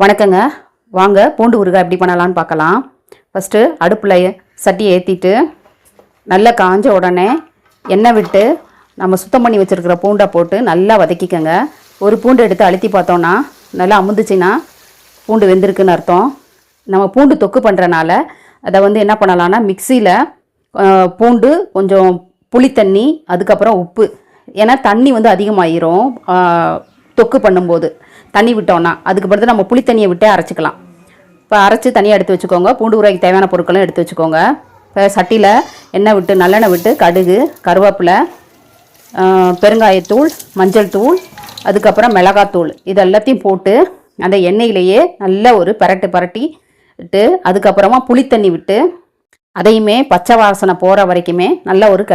வணக்கங்க. வாங்க பூண்டு ஊறுகாய் எப்படி பண்ணலான்னு பார்க்கலாம். ஃபஸ்ட்டு அடுப்பில் சட்டி ஏற்றிட்டு நல்லா காஞ்ச உடனே எண்ணெய் விட்டு நம்ம சுத்தம் பண்ணி வச்சுருக்கிற பூண்டை போட்டு நல்லா வதக்கிக்கங்க. ஒரு பூண்டு எடுத்து அழுத்தி பார்த்தோன்னா நல்லா அமுந்துச்சின்னா பூண்டு வெந்திருக்குன்னு அர்த்தம். நம்ம பூண்டு தொக்கு பண்ணுறனால அதை என்ன பண்ணலான்னா மிக்சியில் பூண்டு கொஞ்சம் புளித்தண்ணி அதுக்கப்புறம் உப்பு, ஏன்னா தண்ணி அதிகமாகிரும் தொக்கு பண்ணும்போது தண்ணி விட்டோன்னா, அதுக்கு பிறகு நம்ம புளி தண்ணியை விட்டே அரைச்சிக்கலாம். இப்போ அரைச்சி தனியாக எடுத்து வச்சுக்கோங்க. பூண்டு ஊறுகாய்க்கு தேவையான பொருட்களும் எடுத்து வச்சுக்கோங்க. இப்போ சட்டியில் எண்ணெய் விட்டு நல்லெண்ணெய் விட்டு கடுகு, கருவேப்பிலை, பெருங்காயத்தூள், மஞ்சள் தூள், அதுக்கப்புறம் மிளகாத்தூள் இது எல்லாத்தையும் போட்டு அந்த எண்ணெயிலேயே நல்ல ஒரு பரட்டிட்டு அதுக்கப்புறமா புளித்தண்ணி விட்டு அதையுமே பச்சை வாசனை போகிற வரைக்குமே நல்லா ஒரு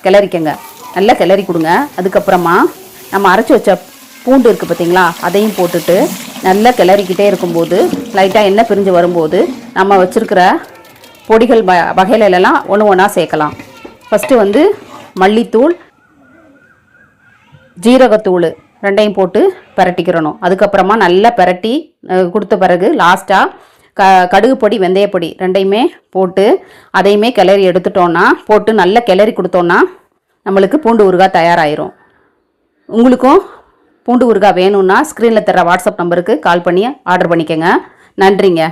கிளறிக்கங்க. நல்லா கிளறி கொடுங்க. அதுக்கப்புறமா நம்ம அரைச்சி வச்ச பூண்டு இருக்குது பார்த்தீங்களா, அதையும் போட்டுட்டு நல்லா கிளறிக்கிட்டே இருக்கும்போது லைட்டாக எண்ணெய் பிரிஞ்சு வரும்போது நம்ம வச்சுருக்கிற பொடிகள் வகையிலெல்லாம் ஒன்று ஒன்றா சேர்க்கலாம். ஃபஸ்ட்டு மல்லித்தூள், ஜீரகத்தூள் ரெண்டையும் போட்டு பரட்டிக்கிறணும். அதுக்கப்புறமா நல்லா பரட்டி கொடுத்த பிறகு லாஸ்ட்டாக கடுகு பொடி, வெந்தயப்பொடி ரெண்டையுமே போட்டு அதையுமே கிளறி எடுத்துட்டோன்னா போட்டு நல்லா கிளறி கொடுத்தோன்னா நம்மளுக்கு பூண்டு ஊறுகாய் தயாராகிரும். உங்களுக்கும் பூண்டு ஊறுகாய் வேணும்னா ஸ்க்ரீனில் தர வாட்ஸ்அப் நம்பருக்கு கால் பண்ணி ஆர்டர் பண்ணிக்கோங்க. நன்றிங்க.